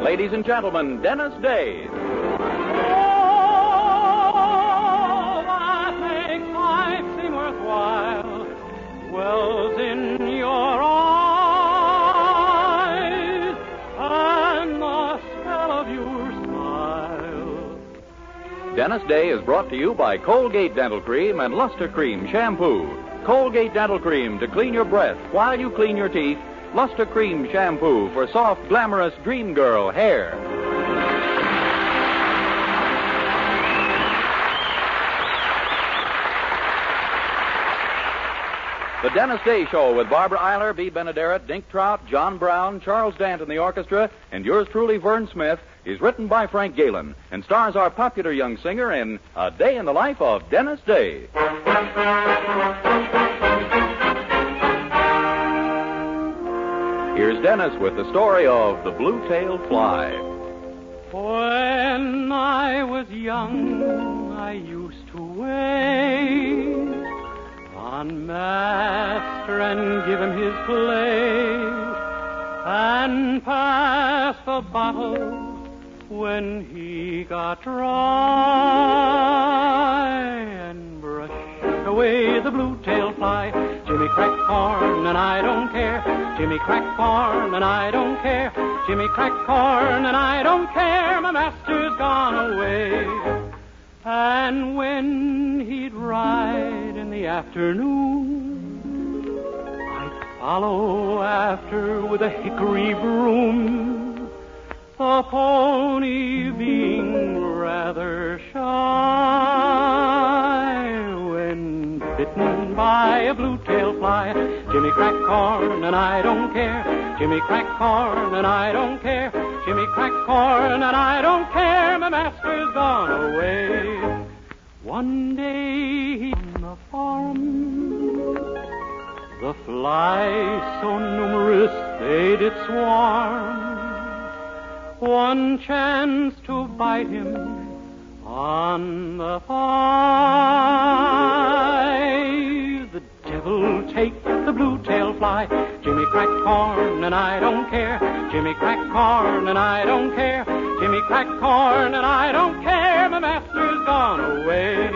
Ladies and gentlemen, Dennis Day. That makes life seem worthwhile. Wells in your eyes and the spell of your smile. Dennis Day is brought to you by Colgate Dental Cream and Luster Cream Shampoo. Colgate Dental Cream to clean your breath while you clean your teeth. Luster Cream Shampoo for soft, glamorous dream girl hair. The Dennis Day Show with Barbara Eiler, B. Benaderet, Dink Trout, John Brown, Charles Dant in the orchestra, and yours truly, Vern Smith, is written by Frank Galen and stars our popular young singer in A Day in the Life of Dennis Day. Here's Dennis with the story of the blue-tailed fly. When I was young, I used to wait on master and give him his place and pass the bottle when he got dry and brush away the blue-tailed fly. Jimmy cracked corn and I don't care. Jimmy cracked corn and I don't care. Jimmy cracked corn and I don't care. My master's gone away. And when he'd ride in the afternoon, I'd follow after with a hickory broom, the pony being rather shy. When bitten by a blue-tailed fly, Jimmy cracked corn and I don't care. Jimmy cracked corn and I don't care. Jimmy cracked corn and I don't care. My master's gone away. One day on the farm, the flies so numerous they did swarm. One chance to bite him on the thigh. The devil take the blue-tailed fly. Jimmy cracked corn and I don't care. Jimmy cracked corn and I don't care. Jimmy cracked corn and I don't care. My master's gone away.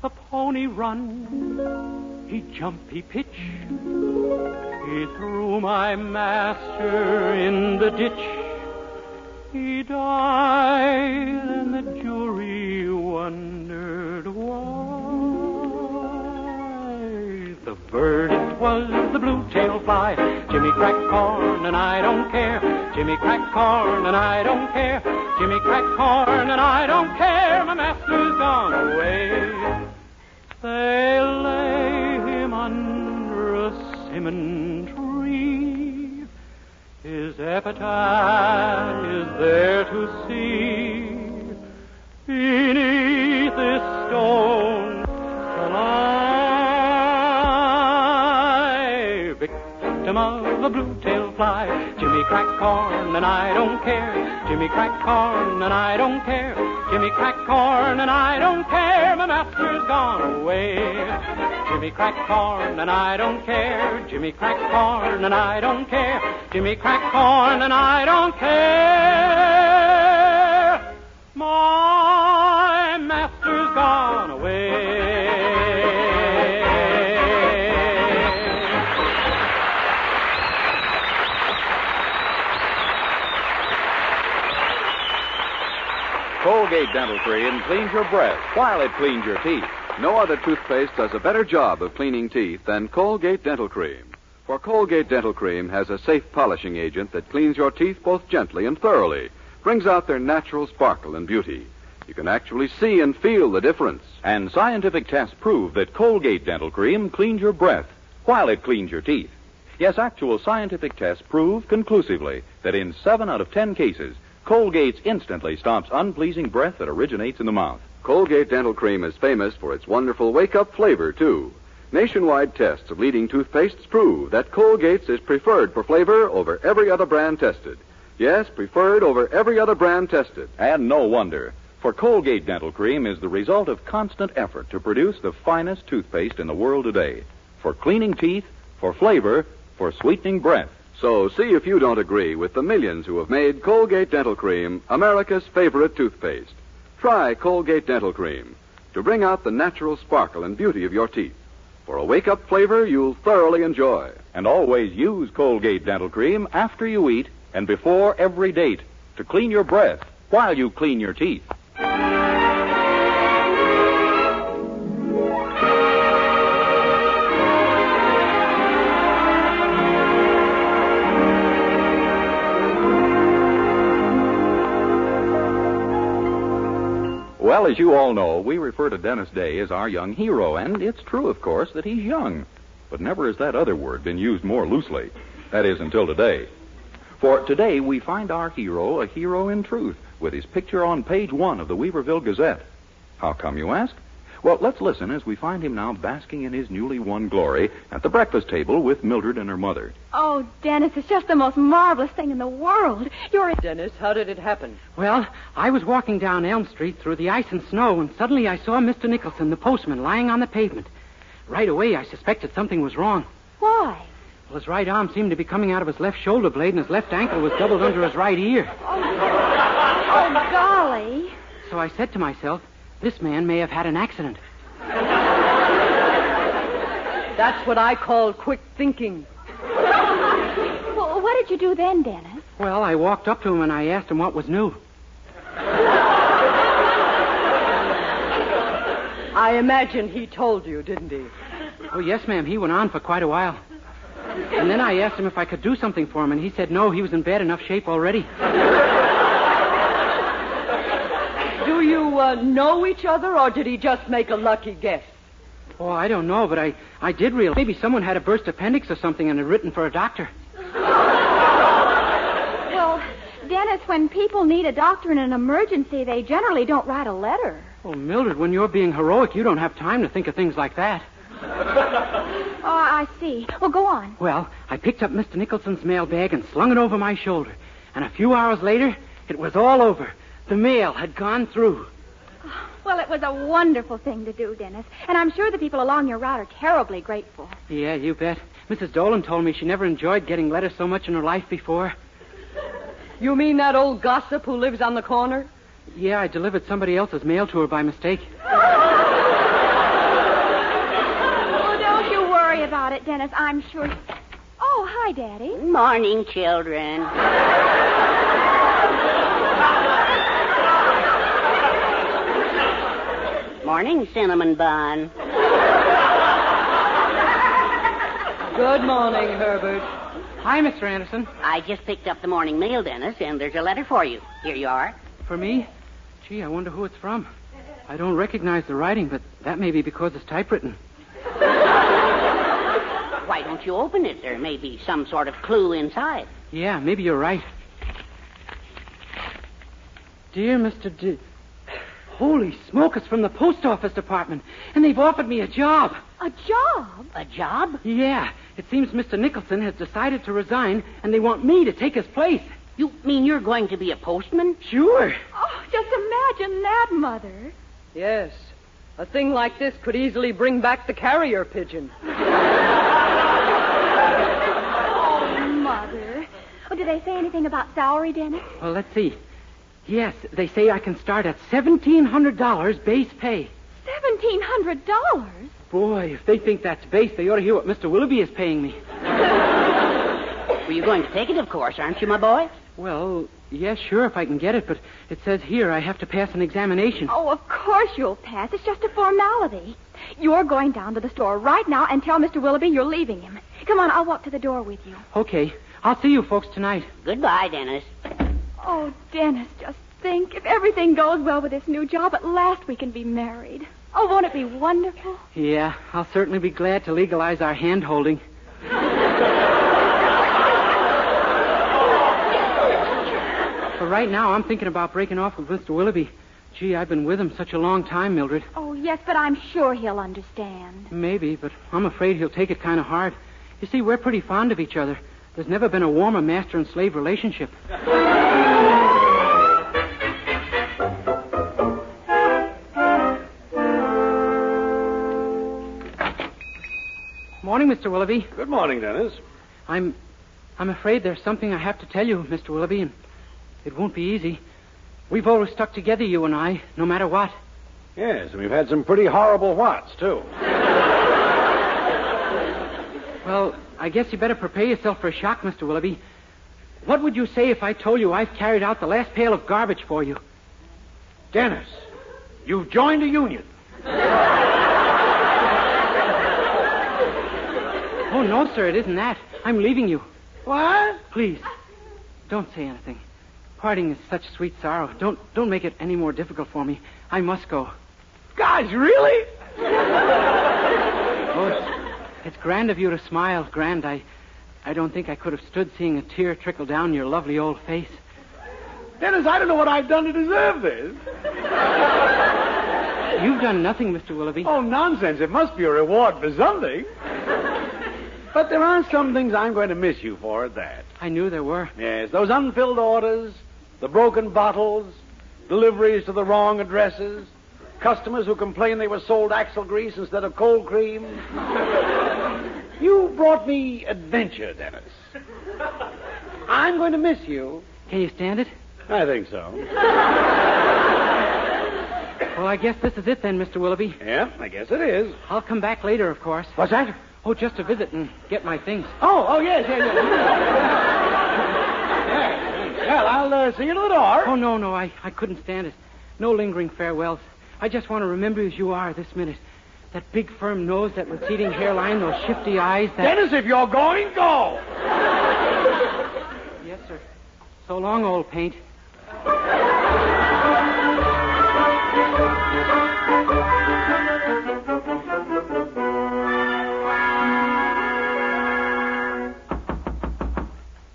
The pony run, he jump, he pitch. He threw my master in the ditch. He died and the jury wondered why. The verdict was the blue-tailed fly. Jimmy cracked corn and I don't care. Jimmy cracked corn and I don't care. Jimmy cracked corn and I don't care. My master's gone away. They lay him under a simmon tree. His epitaph is there to see. Beneath this stone shall I, victim of a blue-tailed fly. Jimmy cracked corn and I don't care. Jimmy cracked corn and I don't care. Jimmy cracked corn and I don't care. My master's gone away. Jimmy cracked corn and I don't care. Jimmy cracked corn and I don't care. Jimmy cracked corn and I don't care. My master's gone away. Colgate Dental Cream cleans your breath while it cleans your teeth. No other toothpaste does a better job of cleaning teeth than Colgate Dental Cream. For Colgate Dental Cream has a safe polishing agent that cleans your teeth both gently and thoroughly, brings out their natural sparkle and beauty. You can actually see and feel the difference. And scientific tests prove that Colgate Dental Cream cleans your breath while it cleans your teeth. Yes, actual scientific tests prove conclusively that in 7 out of 10 cases, Colgate's instantly stops unpleasing breath that originates in the mouth. Colgate Dental Cream is famous for its wonderful wake-up flavor, too. Nationwide tests of leading toothpastes prove that Colgate's is preferred for flavor over every other brand tested. Yes, preferred over every other brand tested. And no wonder, for Colgate Dental Cream is the result of constant effort to produce the finest toothpaste in the world today. For cleaning teeth, for flavor, for sweetening breath. So see if you don't agree with the millions who have made Colgate Dental Cream America's favorite toothpaste. Try Colgate Dental Cream to bring out the natural sparkle and beauty of your teeth. For a wake-up flavor you'll thoroughly enjoy. And always use Colgate Dental Cream after you eat and before every date to clean your breath while you clean your teeth. Well, as you all know, we refer to Dennis Day as our young hero, and it's true, of course, that he's young. But never has that other word been used more loosely. That is, until today. For today, we find our hero a hero in truth, with his picture on page 1 of the Weaverville Gazette. How come, you ask? Well, let's listen as we find him now basking in his newly won glory at the breakfast table with Mildred and her mother. Oh, Dennis, it's just the most marvelous thing in the world. Dennis, how did it happen? Well, I was walking down Elm Street through the ice and snow, and suddenly I saw Mr. Nicholson, the postman, lying on the pavement. Right away, I suspected something was wrong. Why? Well, his right arm seemed to be coming out of his left shoulder blade, and his left ankle was doubled under his right ear. Oh, golly. So I said to myself, this man may have had an accident. That's what I call quick thinking. Well, what did you do then, Dennis? Well, I walked up to him and I asked him what was new. I imagine he told you, didn't he? Oh, yes, ma'am. He went on for quite a while. And then I asked him if I could do something for him, and he said no, he was in bad enough shape already. Do you know each other, or did he just make a lucky guess? Oh, I don't know, but I did realize maybe someone had a burst appendix or something and had written for a doctor. Well, Dennis, when people need a doctor in an emergency, they generally don't write a letter. Oh, Mildred, when you're being heroic, you don't have time to think of things like that. Oh, I see. Well, go on. Well, I picked up Mr. Nicholson's mail bag and slung it over my shoulder. And a few hours later, it was all over. The mail had gone through. Well, it was a wonderful thing to do, Dennis. And I'm sure the people along your route are terribly grateful. Yeah, you bet. Mrs. Dolan told me she never enjoyed getting letters so much in her life before. You mean that old gossip who lives on the corner? Yeah, I delivered somebody else's mail to her by mistake. Oh, don't you worry about it, Dennis. I'm sure... Oh, hi, Daddy. Morning, children. Morning, Cinnamon Bun. Good morning, Herbert. Hi, Mr. Anderson. I just picked up the morning mail, Dennis, and there's a letter for you. Here you are. For me? Gee, I wonder who it's from. I don't recognize the writing, but that may be because it's typewritten. Why don't you open it? There may be some sort of clue inside. Yeah, maybe you're right. Dear Mr. Holy smoke, it's from the post office department, and they've offered me a job. A job? A job? Yeah, it seems Mr. Nicholson has decided to resign, and they want me to take his place. You mean you're going to be a postman? Sure. Oh, just imagine that, Mother. Yes. A thing like this could easily bring back the carrier pigeon. Oh, Mother. Oh, did they say anything about salary, Dennis? Well, let's see. Yes, they say I can start at $1,700 base pay. $1,700? Boy, if they think that's base, they ought to hear what Mr. Willoughby is paying me. Well, you're going to take it, of course, aren't you, my boy? Well, yes, sure, if I can get it, but it says here I have to pass an examination. Oh, of course you'll pass. It's just a formality. You're going down to the store right now and tell Mr. Willoughby you're leaving him. Come on, I'll walk to the door with you. Okay. I'll see you folks tonight. Goodbye, Dennis. Oh, Dennis, just think. If everything goes well with this new job, at last we can be married. Oh, won't it be wonderful? Yeah, I'll certainly be glad to legalize our hand-holding. But right now, I'm thinking about breaking off with Mr. Willoughby. Gee, I've been with him such a long time, Mildred. Oh, yes, but I'm sure he'll understand. Maybe, but I'm afraid he'll take it kind of hard. You see, we're pretty fond of each other. There's never been a warmer master and slave relationship. Morning, Mr. Willoughby. Good morning, Dennis. I'm I'm afraid there's something I have to tell you, Mr. Willoughby, and it won't be easy. We've always stuck together, you and I, no matter what. Yes, and we've had some pretty horrible whats, too. Well, I guess you better prepare yourself for a shock, Mr. Willoughby. What would you say if I told you I've carried out the last pail of garbage for you? Dennis, you've joined a union. Oh, no, sir, it isn't that. I'm leaving you. What? Please, don't say anything. Parting is such sweet sorrow. Don't make it any more difficult for me. I must go. Guys, really? Oh, it's grand of you to smile, grand. I don't think I could have stood seeing a tear trickle down your lovely old face. Dennis, I don't know what I've done to deserve this. You've done nothing, Mr. Willoughby. Oh, nonsense. It must be a reward for something. But there are some things I'm going to miss you for at that. I knew there were. Yes, those unfilled orders, the broken bottles, deliveries to the wrong addresses, customers who complained they were sold axle grease instead of cold cream. You brought me adventure, Dennis. I'm going to miss you. Can you stand it? I think so. Well, I guess this is it then, Mr. Willoughby. Yeah, I guess it is. I'll come back later, of course. What's that? Oh, just to visit and get my things. Oh, yes. Well, I'll see you to the door. Oh, no, I couldn't stand it. No lingering farewells. I just want to remember you as you are this minute. That big, firm nose, that receding hairline, those shifty eyes, that... Dennis, if you're going, go. Yes, sir. So long, old paint.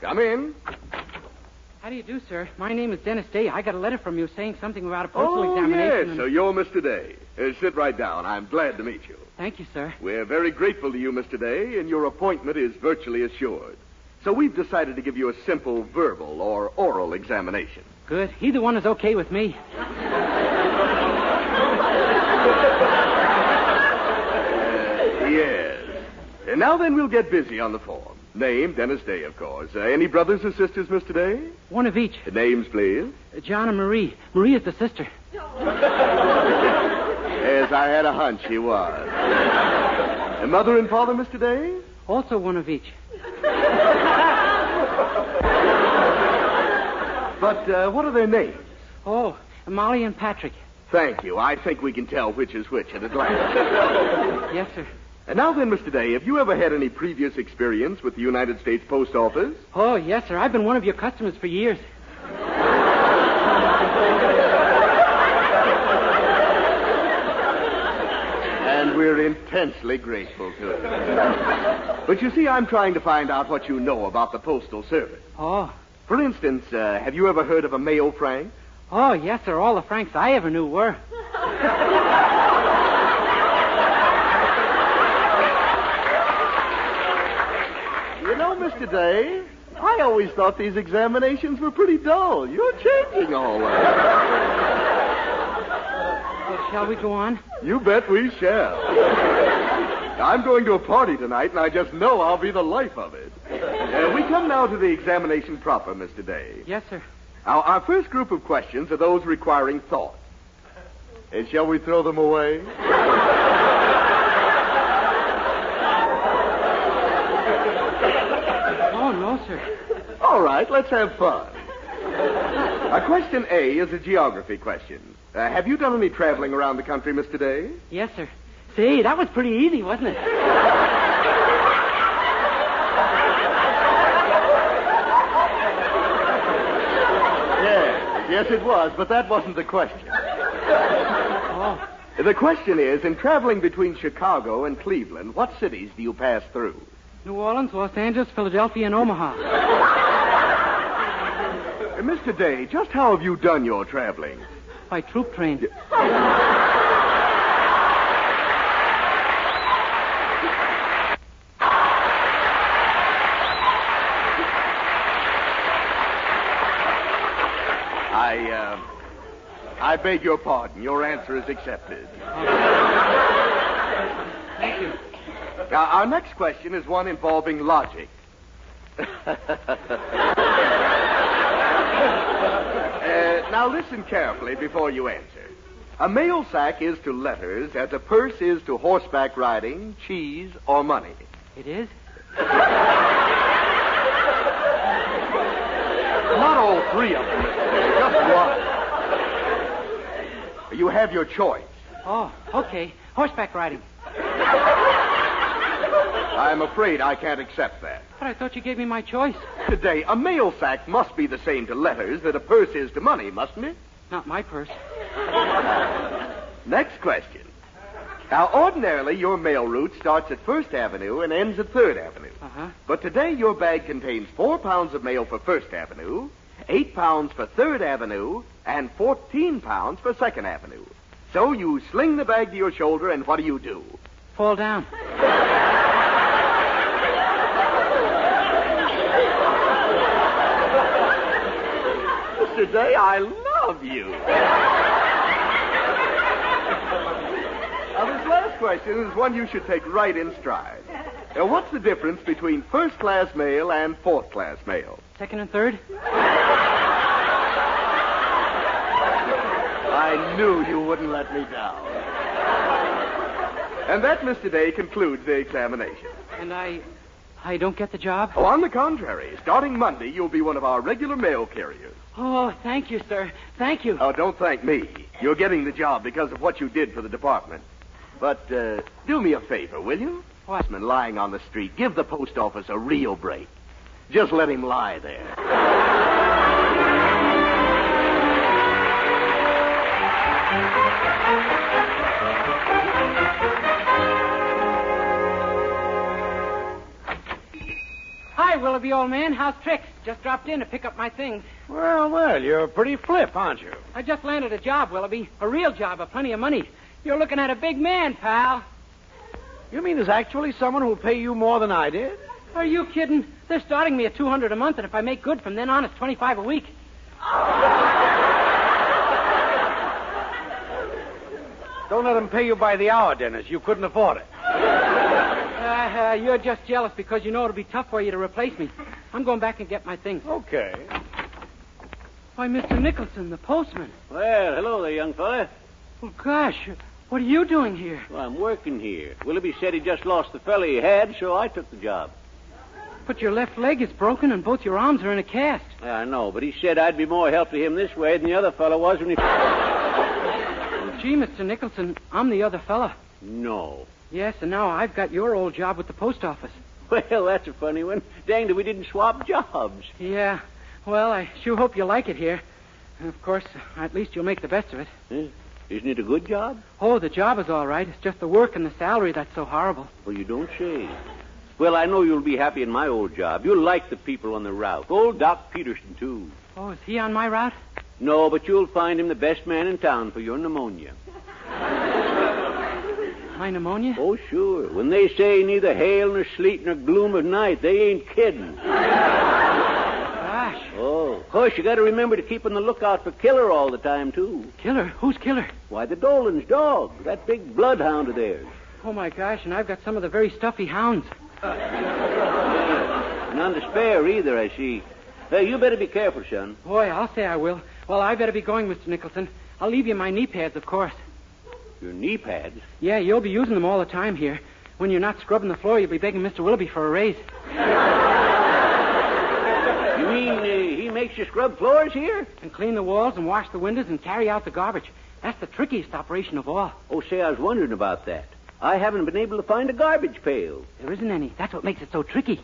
Come in. How do you do, sir? My name is Dennis Day. I got a letter from you saying something about a postal examination. Yes, so you're Mr. Day. Sit right down. I'm glad to meet you. Thank you, sir. We're very grateful to you, Mr. Day, and your appointment is virtually assured. So we've decided to give you a simple verbal or oral examination. Good. Either one is okay with me. Yes. And now then, we'll get busy on the form. Name, Dennis Day, of course. Any brothers or sisters, Mr. Day? One of each. Names, please. John and Marie. Marie is the sister. Yes, I had a hunch he was. And mother and father, Mr. Day? Also one of each. But what are their names? Oh, Molly and Patrick. Thank you. I think we can tell which is which at a glance. Yes, sir. And now then, Mr. Day, have you ever had any previous experience with the United States Post Office? Oh, yes, sir. I've been one of your customers for years. And we're intensely grateful to you. But you see, I'm trying to find out what you know about the Postal Service. Oh. For instance, have you ever heard of a mail frank? Oh, yes, sir. All the Franks I ever knew were. You know, Mr. Day, I always thought these examinations were pretty dull. You're changing all that. Well, shall we go on? You bet we shall. I'm going to a party tonight, and I just know I'll be the life of it. We come now to the examination proper, Mr. Day. Yes, sir. Now, our first group of questions are those requiring thought. And shall we throw them away? Oh, no, sir. All right, let's have fun. Question A is a geography question. Have you done any traveling around the country, Mr. Day? Yes, sir. Say, that was pretty easy, wasn't it? Yes, it was, but that wasn't the question. Oh. The question is, in traveling between Chicago and Cleveland, what cities do you pass through? New Orleans, Los Angeles, Philadelphia, and Omaha. Mr. Day, just how have you done your traveling? By troop train. I beg your pardon. Your answer is accepted. Thank you. Now, our next question is one involving logic. Now listen carefully before you answer. A mail sack is to letters as a purse is to horseback riding, cheese, or money. It is? Not all three of them, Mr. Day, just one. You have your choice. Oh, okay. Horseback riding. I'm afraid I can't accept that. But I thought you gave me my choice. Today, a mail sack must be the same to letters that a purse is to money, mustn't it? Not my purse. Next question. Now, ordinarily, your mail route starts at 1st Avenue and ends at 3rd Avenue. Uh-huh. But today, your bag contains 4 pounds of mail for 1st Avenue, 8 pounds for 3rd Avenue, and 14 pounds for 2nd Avenue. So you sling the bag to your shoulder, and what do? Fall down. Mr. Day, I love you. Now, this last question is one you should take right in stride. Now, what's the difference between first-class mail and fourth-class mail? Second and third? I knew you wouldn't let me down. And that, Mr. Day, concludes the examination. And I don't get the job? Oh, on the contrary. Starting Monday, you'll be one of our regular mail carriers. Oh, thank you, sir. Thank you. Oh, don't thank me. You're getting the job because of what you did for the department. But do me a favor, will you? What? Lying on the street, give the post office a real break. Just let him lie there. Hi, Willoughby, old man. How's tricks? Just dropped in to pick up my things. Well, you're pretty flip, aren't you? I just landed a job, Willoughby. A real job, of plenty of money. You're looking at a big man, pal. You mean there's actually someone who'll pay you more than I did? Are you kidding? They're starting me at $200 a month, and if I make good from then on, it's $25 a week. Don't let them pay you by the hour, Dennis. You couldn't afford it. You're just jealous because you know it'll be tough for you to replace me. I'm going back and get my things. Okay. Why, Mr. Nicholson, the postman. Well, hello there, young fella. Well, gosh, what are you doing here? Well, I'm working here. Willoughby said he just lost the fella he had, so I took the job. But your left leg is broken and both your arms are in a cast. Yeah, I know, but he said I'd be more help to him this way than the other fella was when he... Gee, Mr. Nicholson, I'm the other fella. No. Yes, and now I've got your old job with the post office. Well, that's a funny one. Danged if we didn't swap jobs. Yeah. Well, I sure hope you like it here. And of course, at least you'll make the best of it. Isn't it a good job? Oh, the job is all right. It's just the work and the salary that's so horrible. Well, you don't say. Well, I know you'll be happy in my old job. You'll like the people on the route. Old Doc Peterson, too. Oh, is he on my route? No, but you'll find him the best man in town for your pneumonia. My pneumonia? Oh, sure. When they say neither hail nor sleet nor gloom of night, they ain't kidding. Gosh. Oh, of course, you got to remember to keep on the lookout for Killer all the time, too. Killer? Who's Killer? Why, the Dolan's dog, that big bloodhound of theirs. Oh, my gosh, and I've got some of the very stuffy hounds. None to spare either, I see. Hey, you better be careful, son. Boy, I'll say I will. Well, I better be going, Mr. Nicholson. I'll leave you my knee pads, of course. Your knee pads? Yeah, you'll be using them all the time here. When you're not scrubbing the floor, you'll be begging Mr. Willoughby for a raise. You mean he makes you scrub floors here? And clean the walls and wash the windows and carry out the garbage. That's the trickiest operation of all. Oh, say, I was wondering about that. I haven't been able to find a garbage pail. There isn't any. That's what makes it so tricky.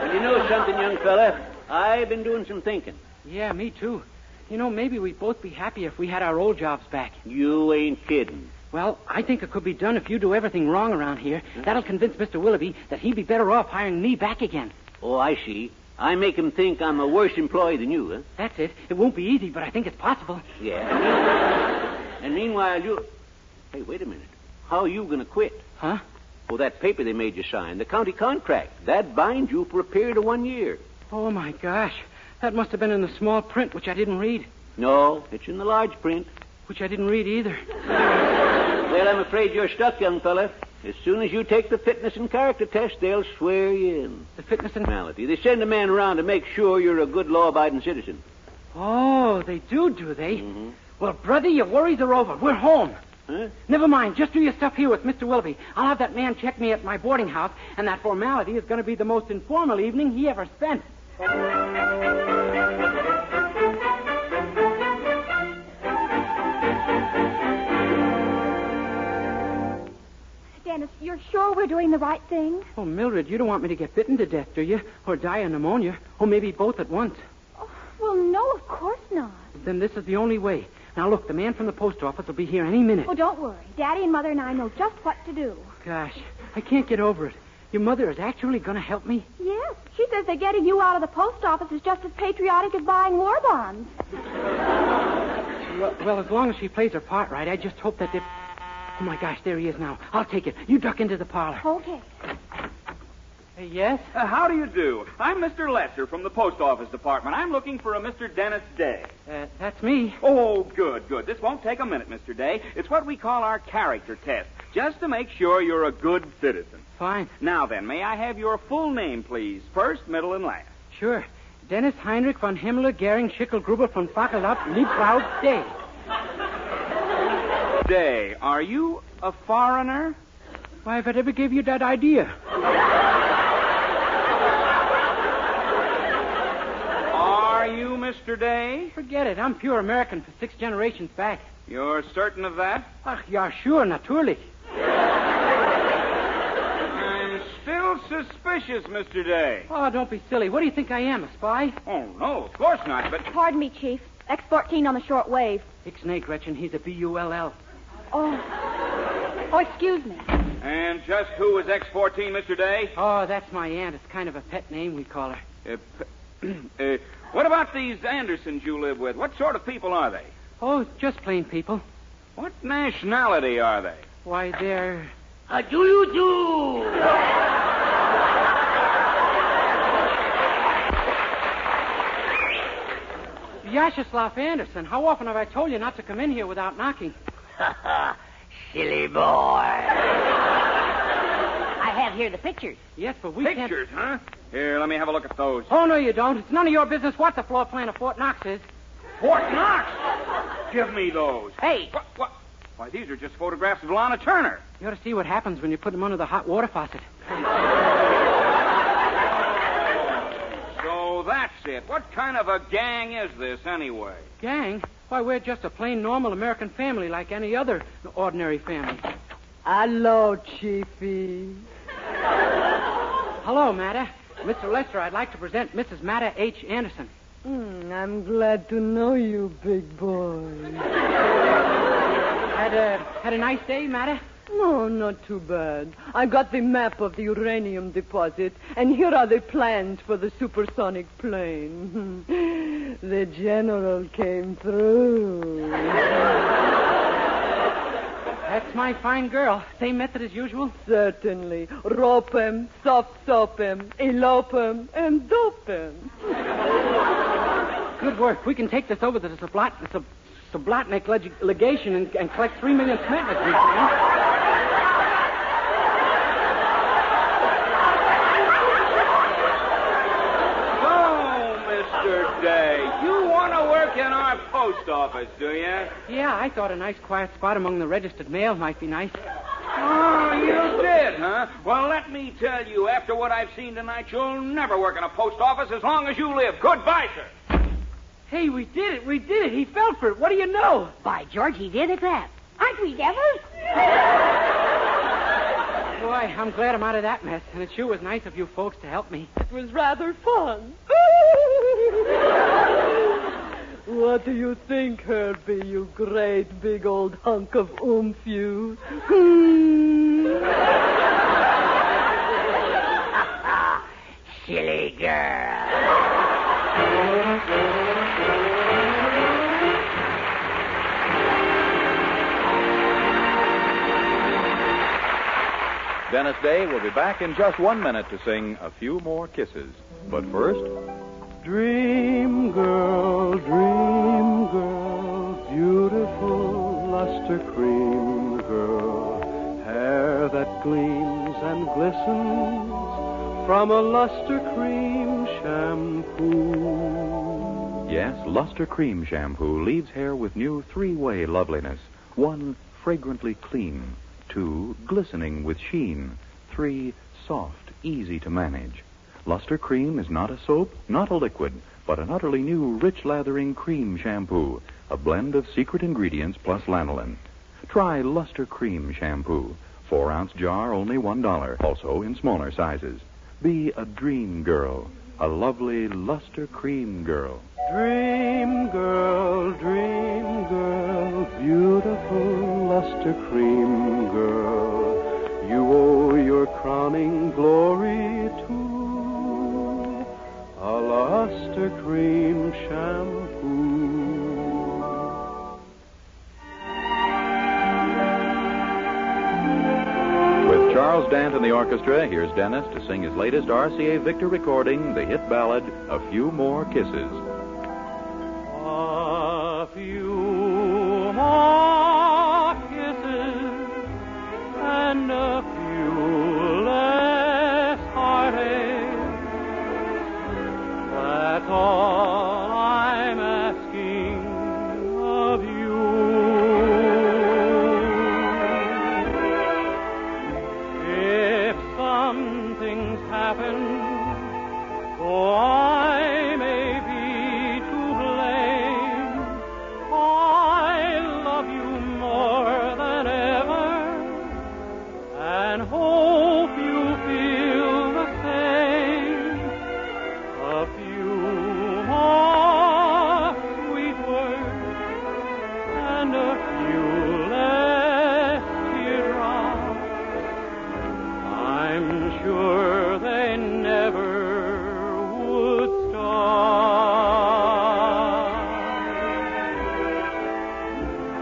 And you know something, young fella? I've been doing some thinking. Yeah, me too. You know, maybe we'd both be happier if we had our old jobs back. You ain't kidding. Well, I think it could be done if you do everything wrong around here. That'll convince Mr. Willoughby that he'd be better off hiring me back again. Oh, I see. I make him think I'm a worse employee than you, huh? That's it. It won't be easy, but I think it's possible. Yeah. And meanwhile, you... Hey, wait a minute. How are you going to quit? Huh? Oh, that paper they made you sign, the county contract. That binds you for a period of 1 year. Oh, my gosh. That must have been in the small print, which I didn't read. No, it's in the large print. Which I didn't read either. Well, I'm afraid you're stuck, young fella. As soon as you take the fitness and character test, they'll swear you in. The fitness and... Personality. They send a man around to make sure you're a good law-abiding citizen. Oh, they do they? Mm-hmm. Well, brother, your worries are over. We're home. Huh? Never mind. Just do your stuff here with Mr. Willoughby. I'll have that man check me at my boarding house, and that formality is going to be the most informal evening he ever spent. Dennis, you're sure we're doing the right thing? Oh, Mildred, you don't want me to get bitten to death, do you? Or die of pneumonia? Or maybe both at once. Oh, well, no, of course not. Then this is the only way. Now, look, the man from the post office will be here any minute. Oh, don't worry. Daddy and Mother and I know just what to do. Gosh, I can't get over it. Your mother is actually going to help me? Yes. She says that getting you out of the post office is just as patriotic as buying war bonds. Well, as long as she plays her part right, I just hope that if... Oh, my gosh, there he is now. I'll take it. You duck into the parlor. Okay. Yes? How do you do? I'm Mr. Lesser from the Post Office Department. I'm looking for a Mr. Dennis Day. That's me. Oh, good. This won't take a minute, Mr. Day. It's what we call our character test, just to make sure you're a good citizen. Fine. Now then, may I have your full name, please? First, middle, and last. Sure. Dennis Heinrich von Himmler, Gering, Schickelgruber von Fackelab, Liebkraut, Day. Day, are you a foreigner? Why, if I ever gave you that idea. Are you Mr. Day? Forget it. I'm pure American for 6 generations back. You're certain of that? Ach, ja, sure, natürlich. I'm still suspicious, Mr. Day. Oh, don't be silly. What do you think I am, a spy? Oh, no, of course not, but... Pardon me, Chief. X-14 on the short wave. Ixnay, Gretchen. He's a B-U-L-L. Oh, excuse me. And just who is X-14, Mr. Day? Oh, that's my aunt. It's kind of a pet name we call her. What about these Andersons you live with? What sort of people are they? Oh, just plain people. What nationality are they? Why, they're... Do you do? Vyacheslav Anderson. How often have I told you not to come in here without knocking? Silly boy. I have here the pictures. Yes, but we can't... Pictures, huh? Here, let me have a look at those. Oh, no, you don't. It's none of your business what the floor plan of Fort Knox is. Fort Knox? Give me those. Hey. What? Why, these are just photographs of Lana Turner. You ought to see what happens when you put them under the hot water faucet. So that's it. What kind of a gang is this, anyway? Gang? Why, we're just a plain, normal American family like any other ordinary family. Hello, Chiefy. Hello, Matta. Mr. Lester, I'd like to present Mrs. Matta H. Anderson. I'm glad to know you, big boy. Had a nice day, Matta? No, not too bad. I got the map of the uranium deposit, and here are the plans for the supersonic plane. The general came through. That's my fine girl. Same method as usual? Certainly. Rope 'em, soft soap 'em, elope 'em, and dope 'em. Good work. We can take this over to the Sublotnik legation and collect 3 million smetnas. Mr. Day, you want to work in our post office, do you? Yeah, I thought a nice quiet spot among the registered mail might be nice. Oh, you did, huh? Well, let me tell you, after what I've seen tonight, you'll never work in a post office as long as you live. Goodbye, sir. Hey, we did it. We did it. He fell for it. What do you know? By George, he did it that. Aren't we devils? Boy, I'm glad I'm out of that mess. And it sure was nice of you folks to help me. It was rather fun. What do you think, Herbie, you great big old hunk of oomph, you? Silly girl. Dennis Day will be back in just 1 minute to sing A Few More Kisses. But first... Dream girl, beautiful luster cream girl, hair that gleams and glistens from a Luster Cream shampoo. Yes, Luster Cream Shampoo leaves hair with new three-way loveliness. 1, fragrantly clean. 2, glistening with sheen. 3, soft, easy to manage. Luster Cream is not a soap, not a liquid, but an utterly new, rich lathering cream shampoo, a blend of secret ingredients plus lanolin. Try Luster Cream Shampoo. 4-ounce jar, only $1. Also in smaller sizes. Be a dream girl, a lovely Luster Cream girl. Dream girl, beautiful Luster Cream girl, you owe your crowning glory to a Luster Cream shampoo. With Charles Dant and the orchestra, here's Dennis to sing his latest RCA Victor recording, the hit ballad, A Few More Kisses. A few more kisses and a few less heartaches. That's all I'm asking of you. If some things happen, though I may be to blame, I love you more than ever and hope you feel the same. A few more sweet words and a few less teardrops. I'm sure they never would stop.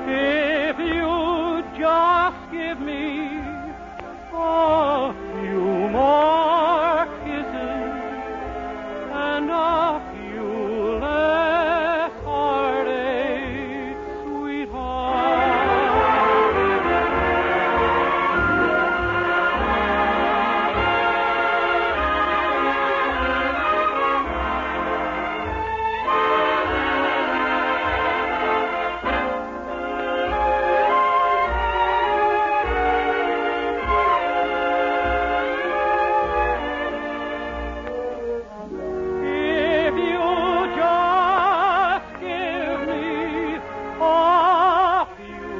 If you just give me a few more kisses and a few less heartaches, sweetheart. If you just give me a few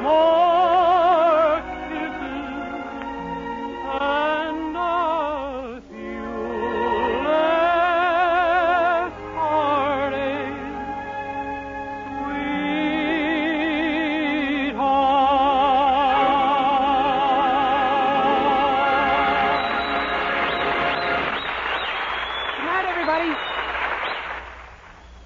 more kisses and a few less heartaches, Good night, everybody.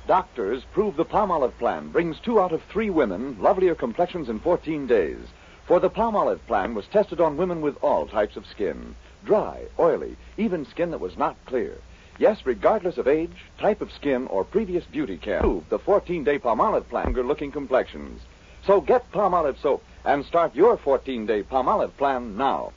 Doctors prove the Palmolive plan brings 2 out of 3 women lovelier complexions in 14 days. For the Palmolive plan was tested on women with all types of skin. Dry, oily, even skin that was not clear. Yes, regardless of age, type of skin, or previous beauty care. Prove the 14-day Palmolive plan longer-looking complexions. So get Palmolive soap and start your 14-day Palmolive plan now.